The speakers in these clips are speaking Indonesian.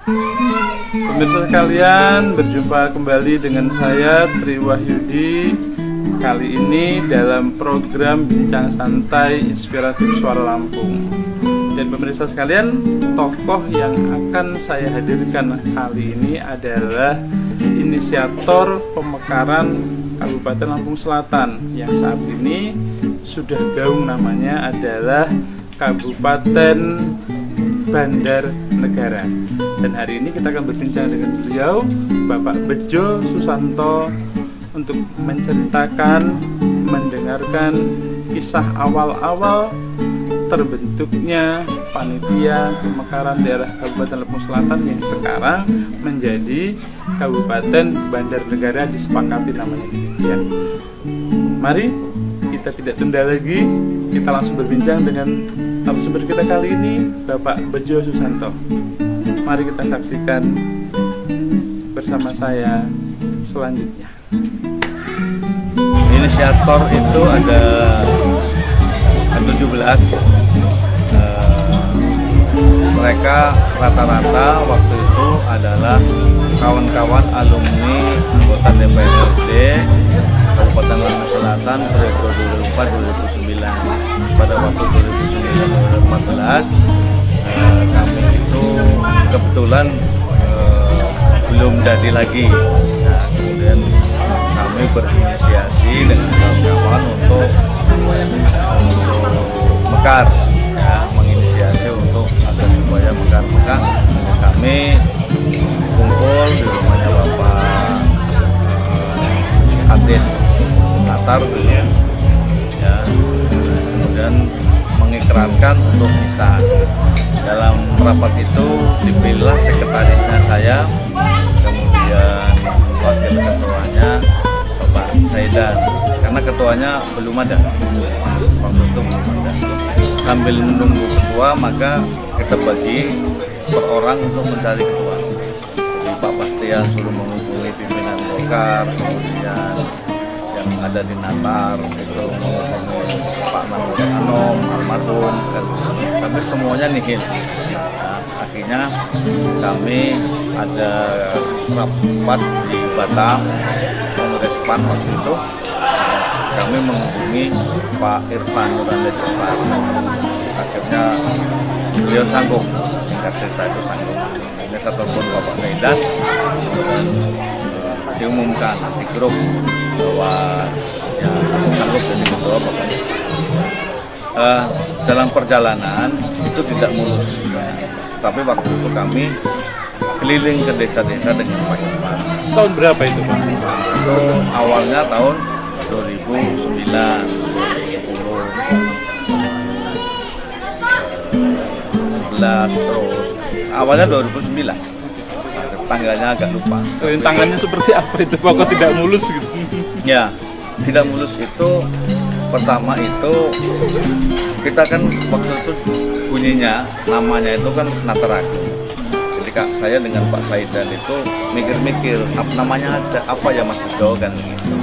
Pemirsa sekalian, berjumpa kembali dengan saya Tri Wahyudi. Kali ini dalam program Bincang Santai Inspiratif Suara Lampung. Dan pemirsa sekalian, tokoh yang akan saya hadirkan kali ini adalah inisiator pemekaran Kabupaten Lampung Selatan yang saat ini sudah gaung, namanya adalah Kabupaten Bandar Negara. Dan hari ini kita akan berbincang dengan beliau, Bapak Bejo Susanto, untuk menceritakan, mendengarkan kisah awal-awal terbentuknya panitia pemekaran daerah Kabupaten Lampung Selatan yang sekarang menjadi Kabupaten Bandar Negara, disepakati namanya demikian. Mari kita tidak tunda lagi, kita langsung berbincang dengan narasumber kita kali ini, Bapak Bejo Susanto. Mari kita saksikan bersama saya selanjutnya. Inisiator itu ada 17. Mereka rata-rata waktu itu adalah kawan-kawan alumni anggota DPRD Kabupaten Lampung Selatan periode 2004-2009. Pada waktu 2009-2014 kami itu kebetulan belum jadi lagi. Nah, kemudian kami berinisiasi dengan kawan-kawan untuk mekar, ya, menginisiasi untuk agar supaya mekar. Kami kumpul di rumahnya Bapak Hadis Natar, ya, kemudian mengikrarkan untuk bisa. Dalam rapat itu dipilih sekretarisnya saya, kemudian wakil ketuanya Bapak Saidan, karena ketuanya belum ada, waktu itu belum ada. Sambil menunggu ketua, maka kita bagi per orang untuk mencari ketua. Jadi Pak Bastian suruh menghubungi pimpinan Golkar, kemudian yang ada di Natar itu menghubungi Pak Anom, almarhum, tapi semuanya nihil. Nah, akhirnya kami ada rapat di Batam, Kongres PAN waktu itu. Kami menghubungi Pak Irfan Nurandesar. Akhirnya beliau sanggup, singkat cerita itu sanggup. Ini satu pun Bapak Saidan, dan diumumkan di grup bahwa ya sanggup jadi ketua Bapak. Dalam perjalanan itu tidak mulus, tapi waktu itu kami keliling ke desa-desa dengan Pak Irfan. Tahun berapa itu, Pak? Itu awalnya tahun 2009, 2010, 11, terus awalnya 2009. Tanggalnya agak lupa. Tangannya seperti apa itu, Pak? Kok tidak mulus gitu? Ya, tidak mulus itu pertama itu kita kan waktu itu bunyinya, namanya itu kan Nataragu. Ketika saya dengan Pak Saidan itu mikir-mikir namanya ada apa ya Mas Bejo kan gitu.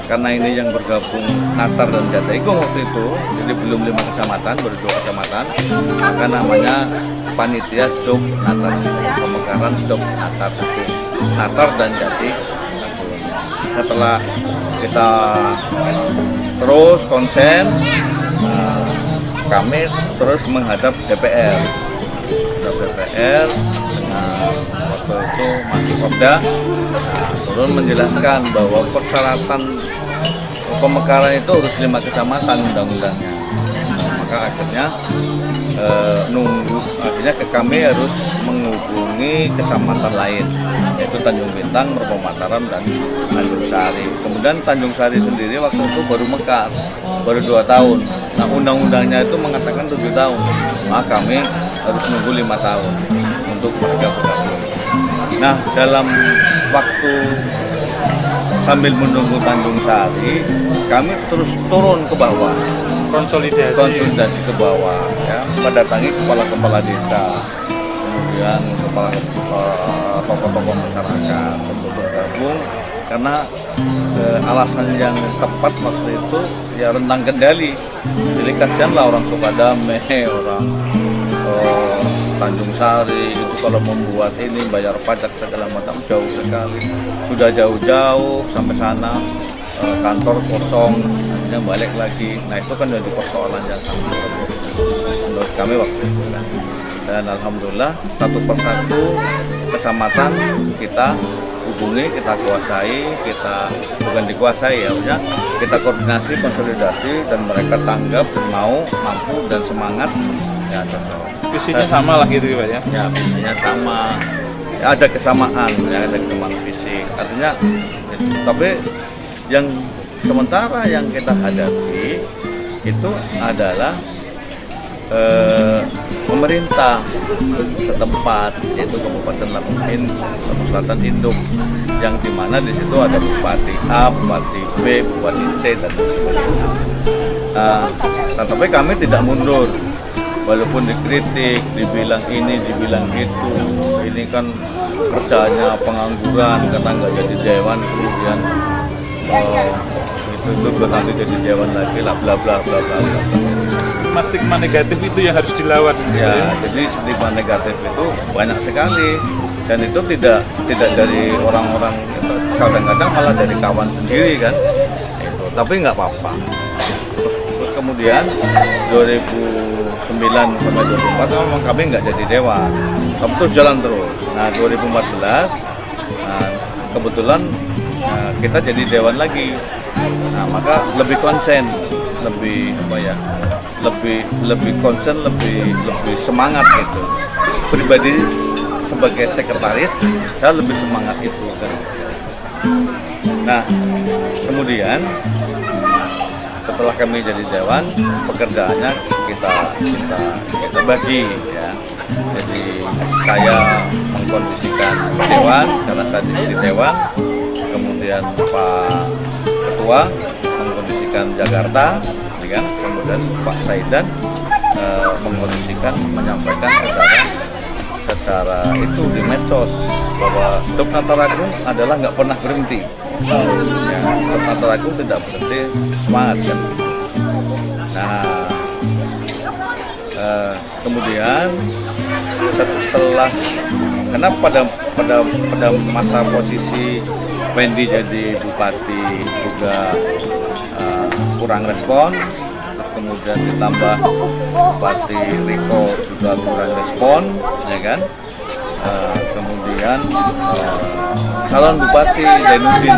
Karena ini yang bergabung Natar dan Jataigung waktu itu, jadi belum 5 kecamatan, baru 2 kecamatan, maka namanya Panitia Dok Natar, pemekaran Dok Natar, Natar dan Jati. Setelah kita terus konsen, kami terus menghadap DPR dengan waktu itu masih Kopda, turun menjelaskan bahwa persyaratan pemekaran itu harus 5 kecamatan undang-undangnya. Maka akhirnya akhirnya kami harus menghubungi kecamatan lain, yaitu Tanjung Bintang, Merpong Mataram, dan Tanjung Sari. Kemudian Tanjung Sari sendiri waktu itu baru mekar, baru 2 tahun. Nah, undang-undangnya itu mengatakan 7 tahun, maka kami harus menunggu 5 tahun untuk mereka bergabung. Nah, dalam waktu sambil menunggu Tanjung Sari, kami terus turun ke bawah, konsolidasi ke bawah, ya, mendatangi kepala-kepala desa, kemudian kepala tokoh-tokoh masyarakat untuk bergabung, karena alasan yang tepat waktu itu ya rentang kendali. Jadi kasihanlah orang Sukadame, orang Tanjung Sari itu kalau membuat ini bayar pajak segala macam jauh sekali, sudah jauh-jauh sampai sana, kantor kosong, akhirnya balik lagi. Nah itu kan jadi persoalan yang sangat menurut kami waktu itu kan. Dan alhamdulillah satu persatu kecamatan kita hubungi, kita kuasai, kita bukan dikuasai ya, maksudnya kita koordinasi, konsolidasi, dan mereka tanggap dan mau, mampu dan semangat ya cocok. Visinya sama lah gitu Pak ya? Ya visinya sama, ya, ada kesamaan, ya ada kesamaan visi. Artinya, tapi yang sementara yang kita hadapi itu adalah pemerintah setempat, yaitu Kabupaten Lampung Selatan Induk, yang dimana di situ ada Bupati A, Bupati B, Bupati C dan sebagainya. Tetapi kami tidak mundur, walaupun dikritik, dibilang ini, dibilang itu, ini kan kerjanya pengangguran karena nggak jadi dewan, kemudian itu nanti jadi dewan lagi lah, bla bla bla bla. Stigma negatif itu yang harus dilawan. Ya, jadi stigma negatif itu banyak sekali, dan itu tidak dari orang-orang, kadang-kadang malah dari kawan sendiri kan. Itu, tapi nggak apa-apa. Terus kemudian 2009 sampai 2004 memang kami nggak jadi dewan, tapi terus jalan terus. Nah 2014 kebetulan kita jadi dewan lagi. Nah maka lebih konsen, lebih apa ya? lebih konsen, lebih semangat gitu. Pribadi sebagai sekretaris saya lebih semangat itu kan. Nah kemudian setelah kami jadi dewan, pekerjaannya kita bagi ya. Jadi saya mengkondisikan dewan karena saya jadi dewan, kemudian Pak Ketua mengkondisikan Jakarta, kan? Kemudian Pak Saidan mengkondisikan, menyampaikan secara itu di medsos bahwa Dop Nataragung adalah nggak pernah berhenti. Ya, Dop Nataragung tidak berhenti semangat kan. Nah, kemudian setelah karena pada masa posisi Wendy jadi bupati juga kurang respon, terus kemudian ditambah Bupati Riko juga kurang respon, ya kan? Kemudian calon Bupati Zainuddin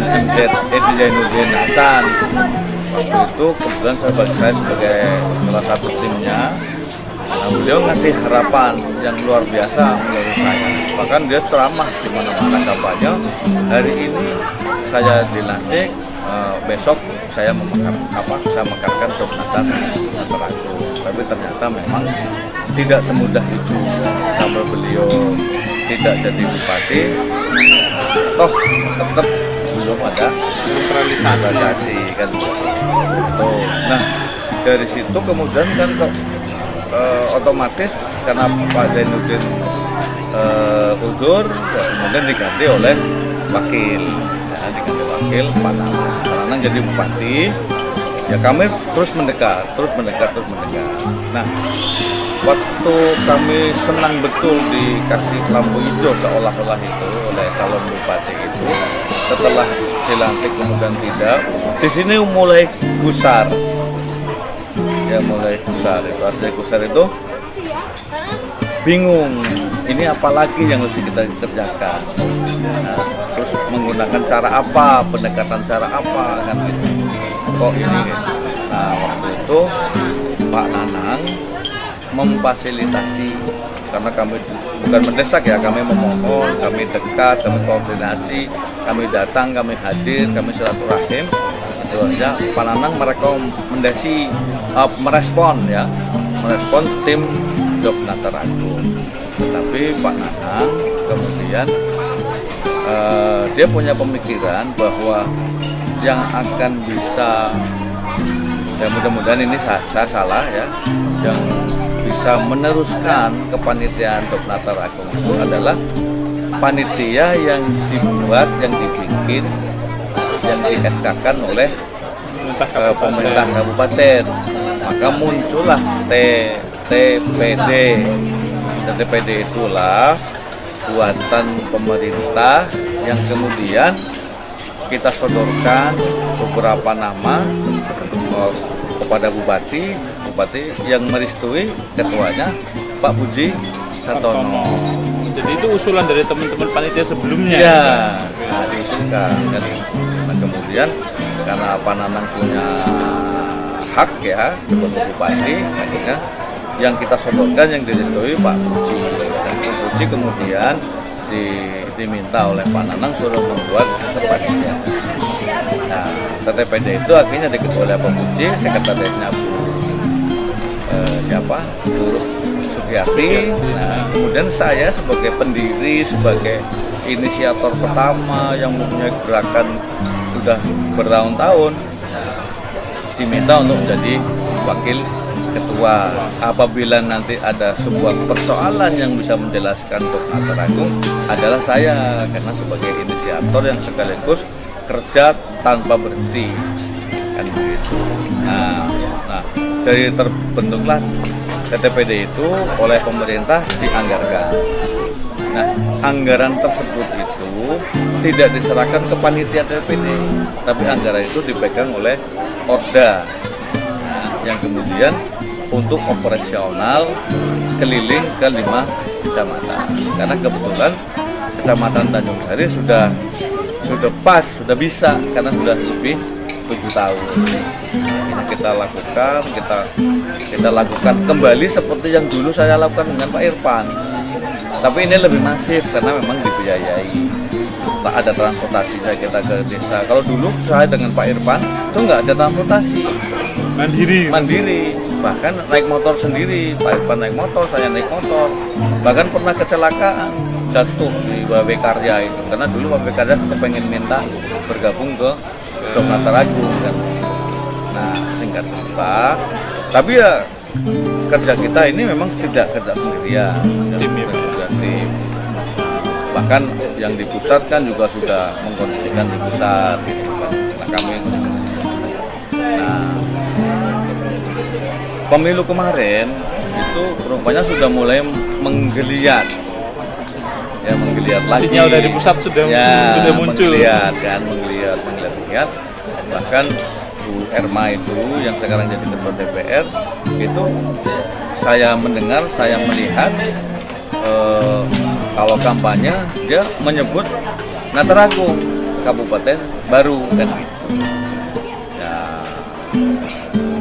Hasan, waktu itu kebetulan saya sebagai salah satu timnya. Nah, beliau ngasih harapan yang luar biasa menurut saya. Bahkan dia ceramah di mana-mana kampanye. Hari ini saya dilantik, besok saya memekarkan Dop Nataragung. Tapi ternyata memang tidak semudah itu. Sampai beliau tidak jadi bupati, toh tetap belum ada naturalisasi kan. Nah dari situ kemudian kan otomatis karena Pak Zainuddin uzur, ya, kemudian diganti oleh wakil, Pak Nanang jadi bupati. Ya kami terus mendekat. Nah, waktu kami senang betul dikasih lampu hijau seolah-olah itu oleh calon bupati itu, setelah dilantik kemudian tidak, di sini mulai gusar. Ya mulai gusar itu, artinya gusar itu bingung, ini apa lagi yang harus kita kerjakan. Nah, terus menggunakan cara apa, pendekatan cara apa kan gitu. Kok ini gitu. Nah waktu itu Pak Nanang memfasilitasi, karena kami bukan mendesak ya, kami memohon, kami dekat, kami koordinasi, kami datang, kami hadir, kami silaturahim. Itu aja Pak Nanang merespon tim Dop Nataragung. Tetapi Pak Nanang kemudian dia punya pemikiran bahwa yang akan bisa, ya mudah-mudahan ini saya salah ya, yang bisa meneruskan kepanitiaan Dop Nataragung itu adalah panitia yang dibuat, yang dibikin, yang di-SK-kan oleh pemerintah kabupaten. Maka muncullah TPD, TTPD itulah buatan pemerintah yang kemudian kita sodorkan beberapa nama kepada bupati yang merestui, ketuanya Pak Puji Sartono. Jadi itu usulan dari teman-teman panitia sebelumnya. Ya, nah, diusulkan. Nah, kemudian karena Pak Nanang punya hak ya sebagai bupati, akhirnya yang kita sodorkan yang direstui Pak Puji. Dan Pak Puji kemudian diminta oleh Pak Nanang suruh membuat panitia. Nah, TTPD itu akhirnya diketuai oleh Pak Puji, sekretarisnya Bu Sugiyati. Nah, kemudian saya sebagai pendiri, sebagai inisiator pertama yang mempunyai gerakan sudah bertahun-tahun, diminta untuk menjadi wakil ketua. Apabila nanti ada sebuah persoalan yang bisa menjelaskan untuk Natar Agung adalah saya, karena sebagai inisiator yang sekaligus kerja tanpa berhenti, kan begitu. Nah, dari terbentuklah TTPD itu oleh pemerintah dianggarkan. Nah, anggaran tersebut itu tidak diserahkan ke panitia TTPD, tapi anggaran itu dipegang oleh Orda, yang kemudian untuk operasional keliling ke 5 kecamatan. Karena kebetulan Kecamatan Tanjung Sari sudah pas, sudah bisa, karena sudah lebih 7 tahun. Ini kita lakukan kembali seperti yang dulu saya lakukan dengan Pak Irfan. Tapi ini lebih masif karena memang dibiayai. Tak ada transportasinya kita ke desa. Kalau dulu saya dengan Pak Irfan itu nggak ada transportasi. Mandiri. Bahkan naik motor sendiri. Pak Irfan naik motor, saya naik motor. Bahkan pernah kecelakaan jatuh di WW Karya itu. Karena dulu WW Karya kepengen minta bergabung ke Natar Agung kan. Nah, singkat cerita, tapi ya kerja kita ini memang tidak kerja sendirian, tim. Bahkan yang di pusat kan juga sudah mengkondisikan di pusat gitu kan. Nah, pemilu kemarin itu rupanya sudah mulai menggeliat. Ya, menggeliat lagi. Sinyal dari pusat sudah muncul. Menggeliat. Bahkan Bu Erma itu yang sekarang jadi ketua DPR itu saya mendengar, saya melihat kalau kampanye dia menyebut Natar Agung kabupaten baru kan gitu. Ya,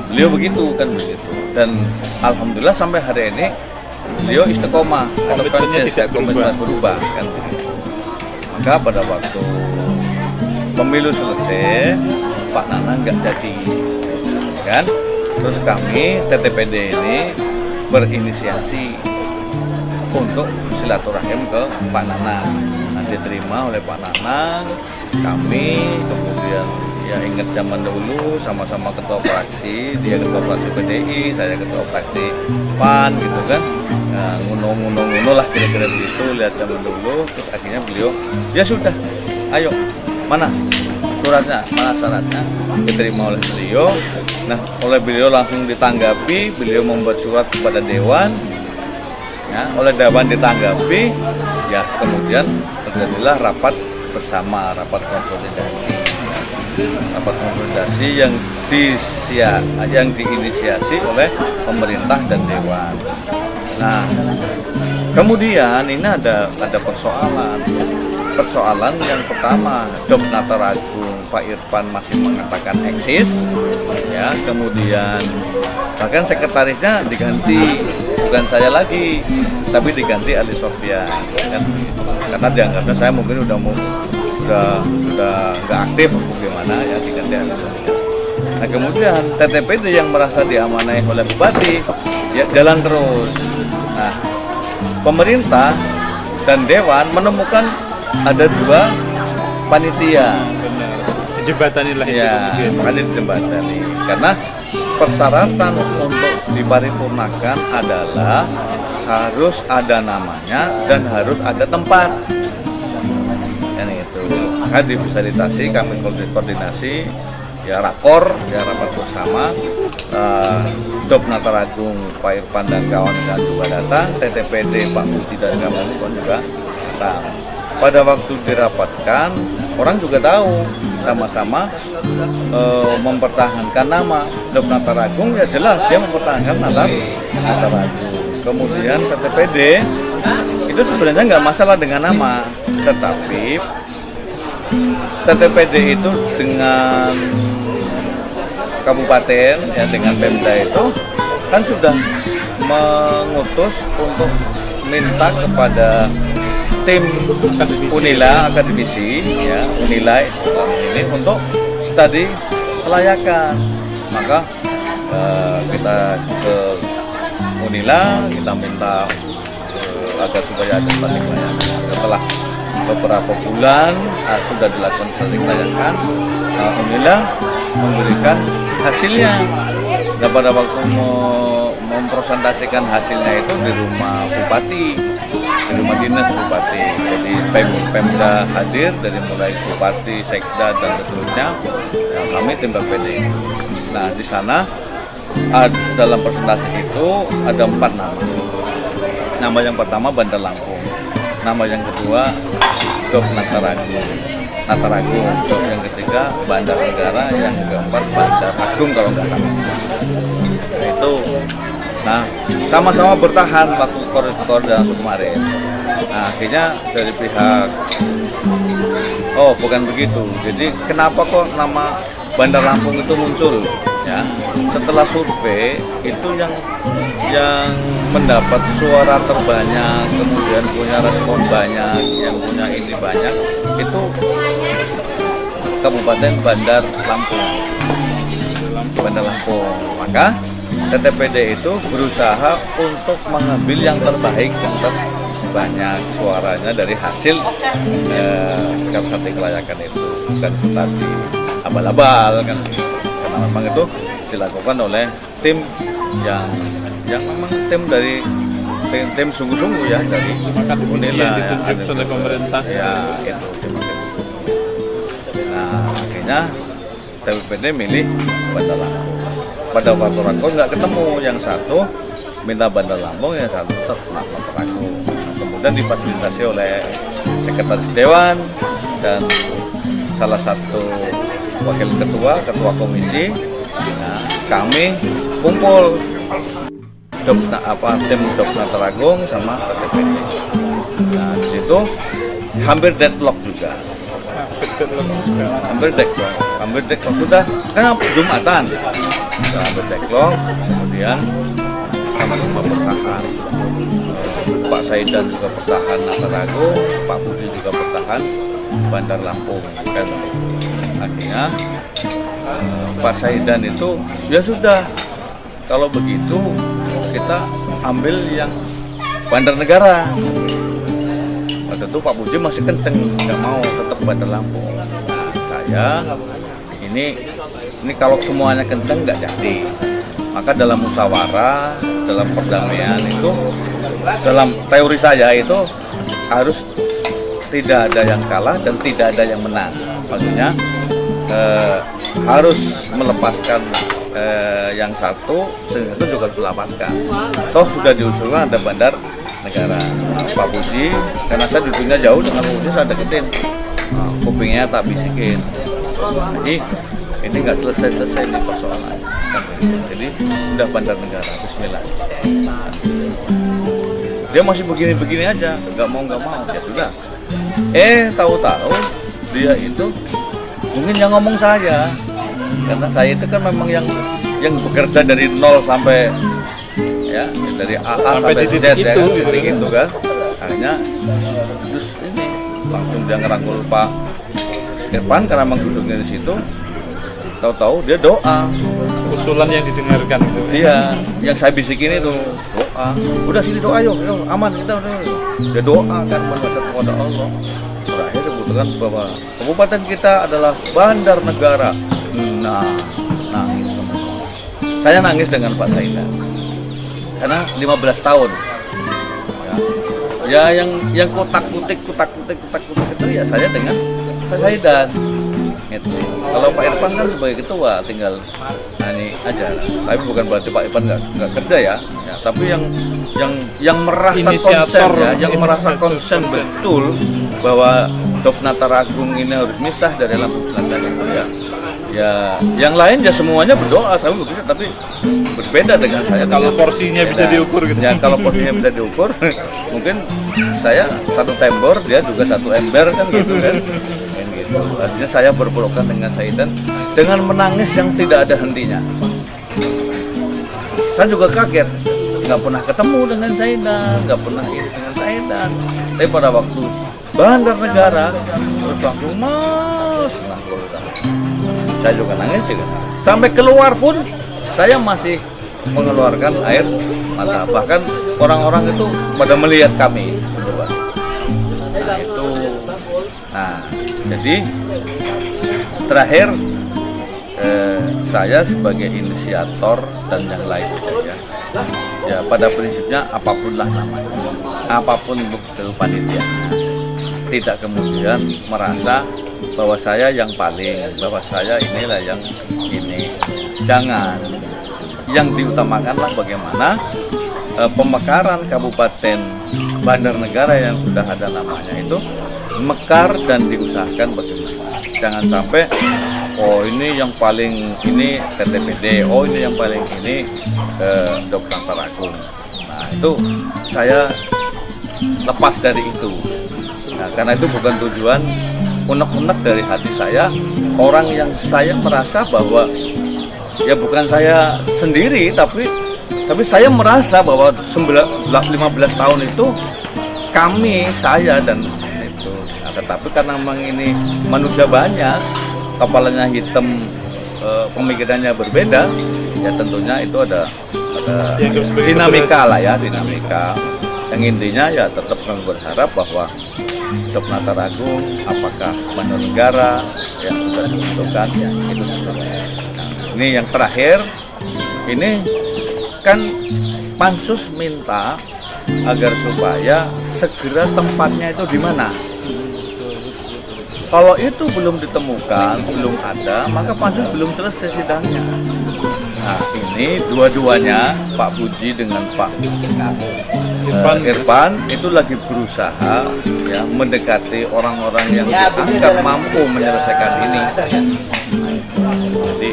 beliau begitu. Dan alhamdulillah sampai hari ini beliau istiqomah atau tidak berubah kan begitu. Maka pada waktu pemilu selesai, Pak Nanang nggak jadi, kan? Terus kami TTPD ini berinisiasi untuk silaturahim ke Pak Nanang. Nanti diterima oleh Pak Nanang. Kami kemudian ya ingat zaman dahulu sama-sama ketua fraksi, dia ketua fraksi PDI, saya ketua fraksi PAN gitu kan. Nah, nguno lah kira-kira begitu, lihat zaman dulu. Terus akhirnya beliau, ya sudah, ayo mana suratnya, mana syaratnya, diterima oleh beliau. Nah, oleh beliau langsung ditanggapi, beliau membuat surat kepada Dewan, ya, oleh Dewan ditanggapi, ya kemudian terjadilah rapat bersama, rapat konsolidasi yang diinisiasi oleh pemerintah dan Dewan. Nah, kemudian ini ada persoalan yang pertama, job Natar Agung Pak Irfan masih mengatakan eksis, ya, kemudian bahkan sekretarisnya diganti, bukan saya lagi, tapi diganti Ali Sofyan, kan? Karena dianggapnya saya mungkin sudah nggak aktif atau gimana, ya diganti Ali Sofyan. Nah, kemudian TTPD yang merasa diamanai oleh bupati, ya jalan terus. Nah, pemerintah dan Dewan menemukan ada 2 panitia. Dijembatani lah ya, makanya dijembatani. Karena persyaratan untuk diparipurnakan adalah harus ada namanya dan harus ada tempat. Kan itu. Maka difasilitasi, kami koordinasi, ya rakor, ya rapat bersama. Dopnatar Agung Pak Irfan dan kawan-kawan juga datang, TTPD Pak Budi dan kawan-kawan juga datang. Pada waktu dirapatkan, orang juga tahu sama-sama mempertahankan nama Dopnatar Agung, ya jelas dia mempertahankan Natar Agung. Kemudian TTPD itu sebenarnya nggak masalah dengan nama, tetapi TTPD itu dengan kabupaten ya dengan Pemda itu kan sudah mengutus untuk minta kepada tim Unila akademisi ya Unila ini untuk studi kelayakan. Maka kita ke Unila, kita minta agar supaya ada studi kelayakan. Setelah beberapa bulan sudah dilakukan studi kelayakan, Unila memberikan hasilnya. Nah, pada waktu mempresentasikan hasilnya itu di rumah bupati, di rumah dinas bupati. Jadi Pemda hadir dari mulai bupati, sekda dan seterusnya. Ya, kami tim TTPD. Nah, di sana dalam presentasi itu ada 4 nama. Nama yang pertama Bandar Lampung. Nama yang kedua Dopnatar Agung, yang ketiga Bandar Negara, yang keempat Bandar Agung kalau nggak salah. Itu, nah sama-sama bertahan waktu koordinasi kemarin. Nah, akhirnya dari pihak, oh bukan begitu. Jadi kenapa kok nama Bandar Lampung itu muncul? Ya, setelah survei itu yang mendapat suara terbanyak, kemudian punya respon banyak, yang punya ini banyak, itu Kabupaten Bandar Lampung. Maka TTPD itu berusaha untuk mengambil yang terbaik, yang terbanyak suaranya dari hasil studi kelayakan itu, bukan studi abal-abal kan. Karena memang itu dilakukan oleh tim yang memang tim dari tim sungguh-sungguh ya dari Unila yang ditunjuk oleh pemerintah ya itu. Nah, akhirnya TTPD milih Bandar Lampung. Pada waktu Rangkong nggak ketemu, yang satu minta Bandar Lampung, yang satu tetap Rangkong. Nah, kemudian difasilitasi oleh Sekretaris Dewan dan salah satu wakil ketua komisi. Nah, kami kumpul tim Dopnatar Agung sama TTPD. Nah, di situ hampir deadlock juga. Hampir deadlock sudah kan Jumatan. Sudah hampir deadlock, kemudian sama-sama bertahan. Pak Saidan juga bertahan Natar Agung, Pak Budi juga bertahan Bandar Lampung. Dan akhirnya Pak Saidan itu ya sudah, kalau begitu kita ambil yang Bandar Negara. Waktu itu Pak Budi masih kenceng, nggak mau, tetap Bandar Lampung. Nah, saya ini kalau semuanya kenceng nggak jadi. Maka dalam musyawarah, dalam perdamaian itu, dalam teori saya itu harus tidak ada yang kalah dan tidak ada yang menang. Maksudnya harus melepaskan yang satu, sehingga itu juga dilepaskan. Toh sudah diusulkan ada Bandar Negara. Pak Budi, karena saya duduknya jauh dengan Pak Budi, saya deketin, kupingnya tak bisikin. Jadi ini nggak selesai ini persoalan. Jadi udah Bandar Negara, Bismillah. Dia masih begini-begini aja, nggak mau, ya sudah. Tahu-tahu dia itu mungkin yang ngomong saya, karena saya itu kan memang yang bekerja dari nol sampai ya dari A sampai Z ya, seperti gitu kan. Akhirnya terus ini langsung dia ngerangkul Pak Irfan karena memang duduknya di situ. Tahu-tahu dia doa. Usulan yang didengarkan itu. Iya, yang saya bisikin itu doa. Udah sini doa yuk, aman kita udah. Dia doa kan menghadap kepada Allah. Terakhir dibutuhkan bahwa kabupaten kita adalah Bandar Negara. Nah, nangis. Saya nangis dengan Pak Saidan. Karena 15 tahun. Ya yang kotak-kutik itu ya saya dengan Pak Saidan. Gitu. Kalau Pak Irfan kan sebagai ketua tinggal ini aja, tapi bukan berarti Pak Irfan nggak kerja ya. Tapi yang merasa konsen ya, yang merasa konsen betul bahwa Dopnata Agung ini harus misah dari Lampung Selatan itu ya yang lain ya semuanya berdoa sama begitu, tapi berbeda dengan saya. Kalau porsinya bisa diukur gitu. Ya kalau porsinya bisa diukur, mungkin saya satu tembor, dia juga satu ember kan gitu kan. Gitu. Artinya saya berpelukan dengan Saidan dengan menangis yang tidak ada hentinya. Saya juga kaget, nggak pernah ketemu dengan Saidan, nggak pernah ini dengan Saidan. Tapi pada waktu Bandarnegara terus langsung mas, saya juga nangis juga. Sampai keluar pun saya masih mengeluarkan air mata. Bahkan orang-orang itu pada melihat kami berdua. Nah itu, jadi terakhir saya sebagai inisiator dan yang lain ya pada prinsipnya apapun lah namanya, apapun bentuk panitia, tidak kemudian merasa bahwa saya yang paling, bahwa saya inilah yang ini. Jangan, yang diutamakanlah bagaimana pemekaran Kabupaten Bandarnegara yang sudah ada namanya itu mekar dan diusahakan bagaimana. Jangan sampai oh ini yang paling ini PTPD, oh ini yang paling ini Dopnata Agung. Nah itu saya lepas dari itu. Nah, karena itu bukan tujuan unek-unek dari hati saya, orang yang saya merasa bahwa ya bukan saya sendiri, tapi saya merasa bahwa 15 tahun itu kami, saya dan itu. Nah, tetapi karena memang ini manusia banyak, kepalanya hitam, pemikirannya berbeda, ya tentunya itu ada dinamika lah ya, dinamika. Yang intinya ya tetap kami berharap bahwa Dopnata Agung, apakah Bandarnegara yang sudah ditentukan itu sebenarnya. Nah, ini yang terakhir, ini kan Pansus minta agar supaya segera tempatnya itu di mana. Kalau itu belum ditemukan, belum ada, maka Pansus belum selesai sidangnya. Nah ini dua-duanya Pak Puji dengan Pak Irfan itu lagi berusaha ya mendekati orang-orang yang dianggap mampu menyelesaikan ini. Jadi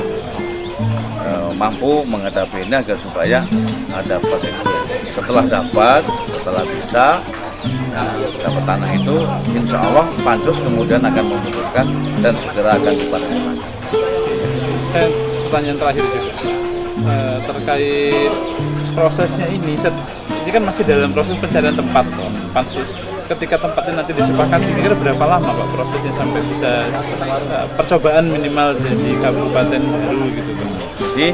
mampu menghadapi ini agar supaya dapat itu. Setelah bisa dapat tanah itu, insya Allah Pansus kemudian akan memutuskan dan segera akan diparipurnakan. Pertanyaan terakhir juga terkait prosesnya ini kan masih dalam proses pencarian tempat Pansus. Ketika tempatnya nanti disepakati, kira-kira berapa lama Pak prosesnya sampai bisa percobaan minimal jadi kabupaten baru gitu Pak? Jadi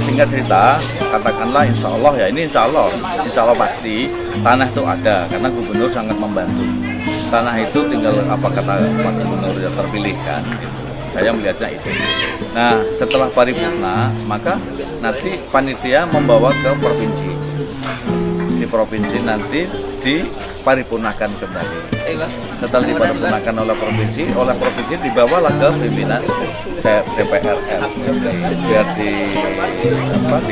singkat cerita, katakanlah insya Allah ya, ini insya Allah pasti tanah itu ada karena gubernur sangat membantu. Tanah itu tinggal apa kata Pak Gubernur yang terpilih kan gitu. Saya melihatnya itu. Nah setelah paripurna maka nanti panitia membawa ke provinsi. Di provinsi nanti diparipurnakan kembali. Setelah diparipurnakan oleh provinsi dibawalah ke pimpinan DPR biar di komisi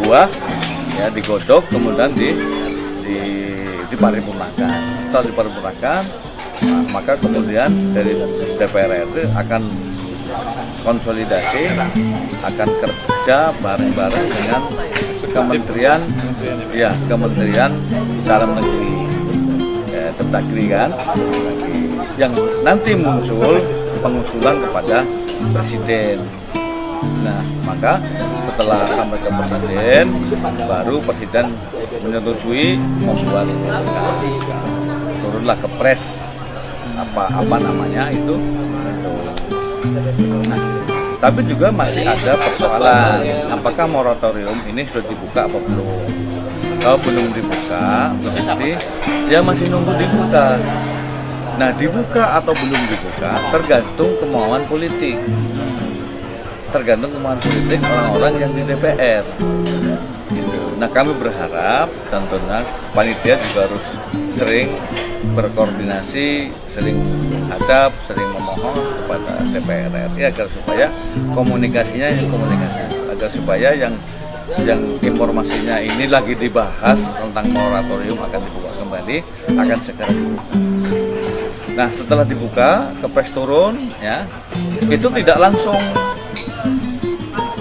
2 ya digodok kemudian diparipurnakan. Setelah diparipurnakan maka kemudian dari DPR itu akan konsolidasi, akan kerja bareng-bareng dengan Kementerian Dalam Negeri, Kemdagri kan, yang nanti muncul pengusulan kepada Presiden. Nah, maka setelah sampai ke Presiden, baru Presiden menyetujui membuat turunlah ke Pres apa namanya itu. Nah, tapi juga masih ada persoalan apakah moratorium ini sudah dibuka apa belum. Kalau belum dibuka berarti dia masih nunggu dibuka. Nah dibuka atau belum dibuka tergantung kemauan politik, orang-orang yang di DPR gitu. Nah kami berharap tentunya panitia juga harus sering berkoordinasi, sering menghadap, sering memohon kepada DPR RI agar supaya komunikasinya agar supaya yang informasinya ini lagi dibahas tentang moratorium akan dibuka kembali, akan segera dibuka. Nah, setelah dibuka, Kepres turun, ya, itu tidak langsung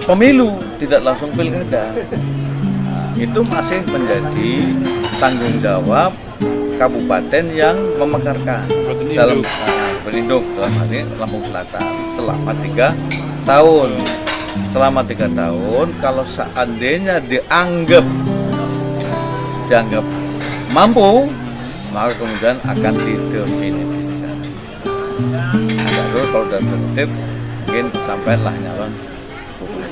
pemilu, tidak langsung pilkada. Nah, itu masih menjadi tanggung jawab kabupaten yang memekarkan dalam berinduk dalam hal ini Lampung Selatan selama 3 tahun. Selama 3 tahun, kalau seandainya dianggap mampu, maka kemudian akan didefinisikan. Agak dulu kalau sudah definitif, mungkin sampailah nyalon publik.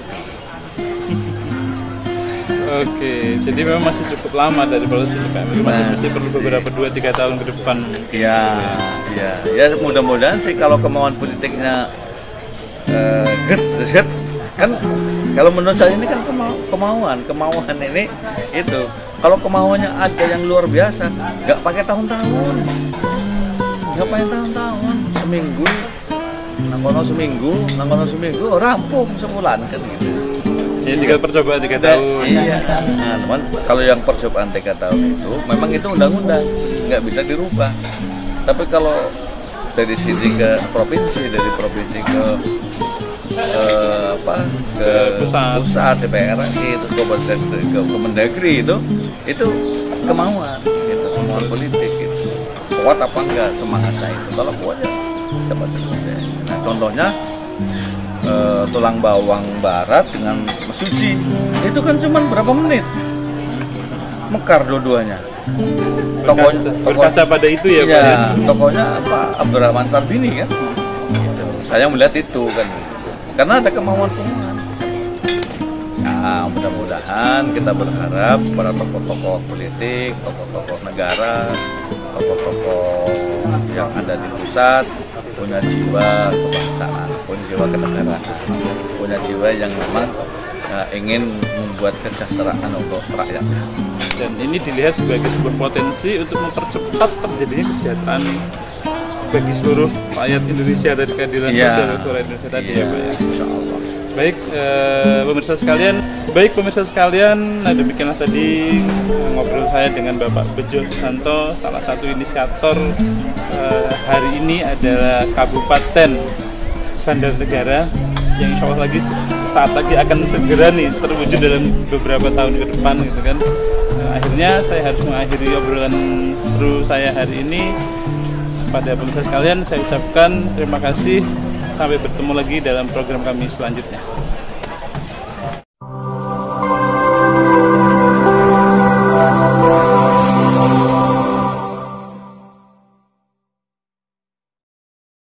Oke, jadi memang masih cukup lama dari proses ini Pak. Masih perlu beberapa 2-3 tahun ke depan. Ya mudah-mudahan sih kalau kemauan politiknya kan kalau menurut saya ini kan kemauan ini itu. Kalau kemauannya ada yang luar biasa, nggak pakai tahun-tahun, seminggu, rampung sebulan kan gitu. Ya tinggal percobaan 3 tahun. Iya. Nah, teman, kalau yang percobaan 3 tahun itu memang itu undang-undang, nggak bisa dirubah. Tapi kalau dari sini ke provinsi, dari provinsi ke pusat DPR itu ke Kemendagri itu kemauan politik itu. Kuat apa enggak semangatnya itu? Kalau kuat ya dapat selesai. Nah, contohnya tulang bawang barat dengan Mesuji itu kan cuma berapa menit mekar dua-duanya. Berkaca pada itu ya Pak ya? Tokohnya Pak Abdurrahman Sarbini kan gitu. Saya melihat itu kan karena ada kemauan semua. Nah, mudah-mudahan kita berharap para tokoh-tokoh politik, tokoh-tokoh negara, tokoh-tokoh yang ada di pusat punya jiwa kebangsaan, punya jiwa kenegaraan, punya jiwa yang memang ingin membuat kesejahteraan untuk rakyat. Dan ini dilihat sebagai sebuah potensi untuk mempercepat terjadinya kesejahteraan bagi seluruh rakyat Indonesia dan keadilan sosial untuk rakyat Indonesia tadi ya Pak ya. Insyaallah. Baik pemirsa sekalian, nah demikianlah tadi ngobrol saya dengan Bapak Bejo Susanto, salah satu inisiator hari ini adalah Kabupaten Banjarnegara yang insya Allah saat lagi akan segera nih terwujud dalam beberapa tahun ke depan gitu kan. Akhirnya saya harus mengakhiri obrolan seru saya hari ini. Pada pemirsa sekalian saya ucapkan terima kasih, sampai bertemu lagi dalam program kami selanjutnya.